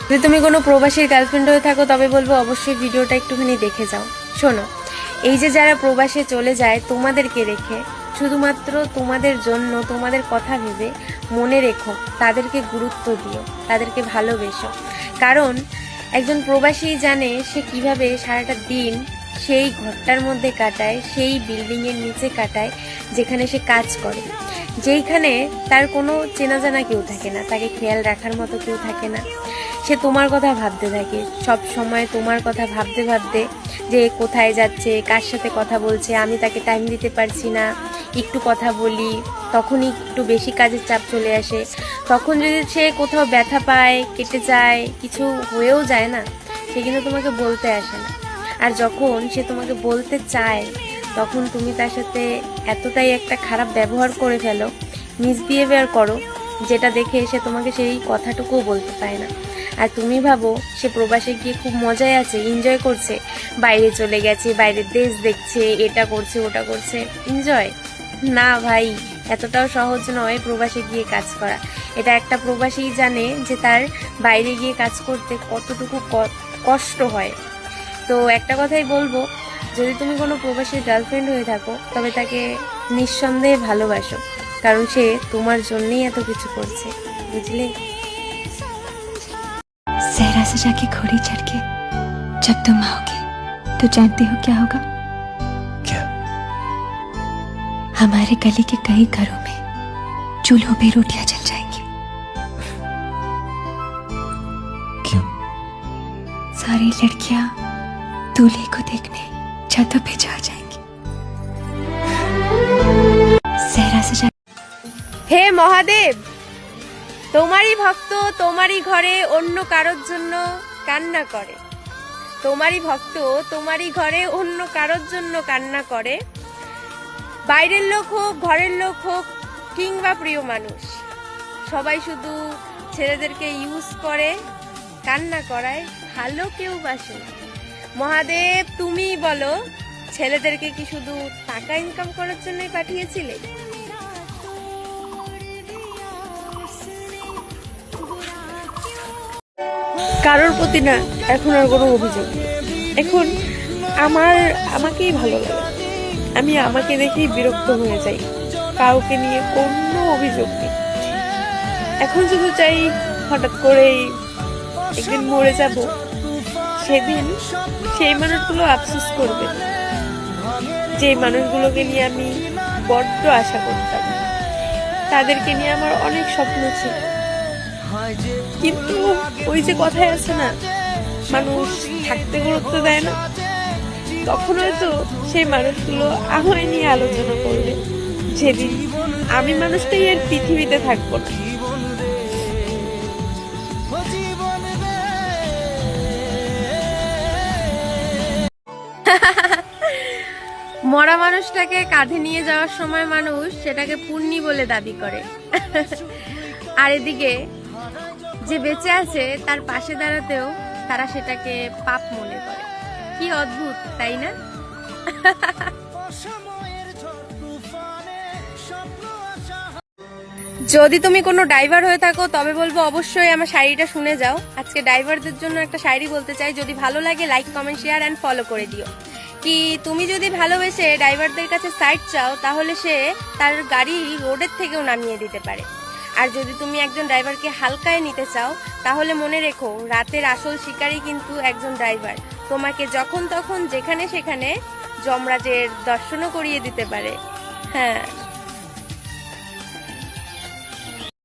যদি তুমি কোনো প্রবাসীর গার্লফ্রেন্ড হয়ে থাকো তবে বলবো অবশ্যই ভিডিওটা একটুখানি দেখে যাও। শোনো, এই যে যারা প্রবাসে চলে যায় তোমাদেরকে রেখে, শুধুমাত্র তোমাদের জন্য, তোমাদের কথা ভেবে, মনে রেখো তাদেরকে গুরুত্ব দিও, তাদেরকে ভালোবেসো। কারণ একজন প্রবাসী জানে সে কিভাবে সারাটা দিন সেই ঘরটার মধ্যে কাটায়, সেই বিল্ডিংয়ের নিচে কাটায় যেখানে সে কাজ করে, যেইখানে তার কোনো চেনা জানা কেউ থাকে না, তাকে খেয়াল রাখার মতো কেউ থাকে না। সে তোমার কথা ভাবতে থাকে, সব সময় তোমার কথা ভাবতে ভাবতে, যে কোথায় যাচ্ছে, কার সাথে কথা বলছে, আমি তাকে টাইম দিতে পারছি না, একটু কথা বলি, তখনই একটু বেশি কাজের চাপ চলে আসে। তখন যদি সে কোথাও ব্যথা পায়, কেটে যায়, কিছু হয়েও যায় না, সে কিন্তু তোমাকে বলতে আসে না। আর যখন সে তোমাকে বলতে চায় তখন তুমি তার সাথে এতটাই একটা খারাপ ব্যবহার করে ফেলো, মিসবিহেভিয়ার করো, যেটা দেখে সে তোমাকে সেই কথাটুকুও বলতে পায় না। আর তুমি ভাবো সে প্রবাসে গিয়ে খুব মজায় আছে, এনজয় করছে, বাইরে চলে গেছে, বাইরের দেশ দেখছে, এটা করছে, ওটা করছে, এনজয়। না ভাই, এতটাও সহজ নয় প্রবাসে গিয়ে কাজ করা। এটা একটা প্রবাসীই জানে যে তার বাইরে গিয়ে কাজ করতে কতটুকু কষ্ট হয়। তো একটা কথাই বলবো, যদি তুমি কোনো প্রবাসীর গার্লফ্রেন্ড হয়ে থাকো তবে তাকে নিঃসন্দেহে ভালোবাসো, কারণ সে তোমার জন্যই এত কিছু করছে, বুঝলে? सहरा से जाके घोड़ी चढ़ के जब तुम आओगे तो जानते हो क्या होगा? क्या? हमारे गली के कई घरों में चूल्हों पे रोटियां जल जाएंगी। क्यों? सारी लड़कियां दूल्हे को देखने छतों पे जा जाएंगी। सहरा से जा হে মহাদেব, তোমারই ভক্ত তোমারই ঘরে অন্য কারোর জন্য কান্না করে, তোমারই ভক্ত তোমারই ঘরে অন্য কারোর জন্য কান্না করে। বাইরের লোক হোক, ঘরের লোক হোক, কিংবা প্রিয় মানুষ, সবাই শুধু ছেলেদেরকে ইউজ করে, কান্না করায়, ভালো কেউ বাসে না। মহাদেব তুমিই বলো, ছেলেদেরকে কি শুধু টাকা ইনকাম করার জন্যই পাঠিয়েছিলে? কারোর প্রতি না এখন আর কোনো অভিযোগ নেই। এখন আমাকেই ভালো লাগে, আমি আমাকে দেখেই বিরক্ত হয়ে যাই, কাউকে নিয়ে কোনো অভিযোগ নেই। এখন শুধু চাই হঠাৎ করেই একদিন মরে যাব, সেদিন সেই মানুষগুলো আফসোস করবে, যে মানুষগুলোকে নিয়ে আমি বড্ড আশা করতাম, তাদেরকে নিয়ে আমার অনেক স্বপ্ন ছিল। কিন্তু ওই যে কথায় আছে না, মানুষ থাকতে গুরুত্ব দেয় না, তখন হয়তো সেই মানুষগুলো আমায় নিয়ে আলোচনা করবে, যেদিন আমি মানুষটাই আর পৃথিবীতে থাকবো না। মরা মানুষটাকে কাঁধে নিয়ে যাওয়ার সময় মানুষ সেটাকে পুণ্যি বলে দাবি করে, আর এদিকে যে বেঁচে আছে তার পাশে দাঁড়াতেও তারা সেটাকে পাপ মনে করে। কি অদ্ভুত, তাই না? যদি তুমি কোনো ড্রাইভার হয়ে থাকো তবে বলবো অবশ্যই আমার শায়রিটা শুনে যাও। আজকে ড্রাইভারদের জন্য একটা শায়রি বলতে চাই, যদি ভালো লাগে like, comment, share and follow করে দিও। কি তুমি যদি ভালোবেসে ড্রাইভারদের কাছে সাইড চাও তাহলে সে তার গাড়ি রোডের থেকেও নামিয়ে দিতে পারে। আর যদি তুমি একজন ড্রাইভারকে হালকায় নিতে চাও তাহলে মনে রেখো, রাতের আসল শিকারী কিন্তু একজন ড্রাইভার, তোমাকে যখন তখন যেখানে সেখানে যমরাজের দর্শনও করিয়ে দিতে পারে। হ্যাঁ।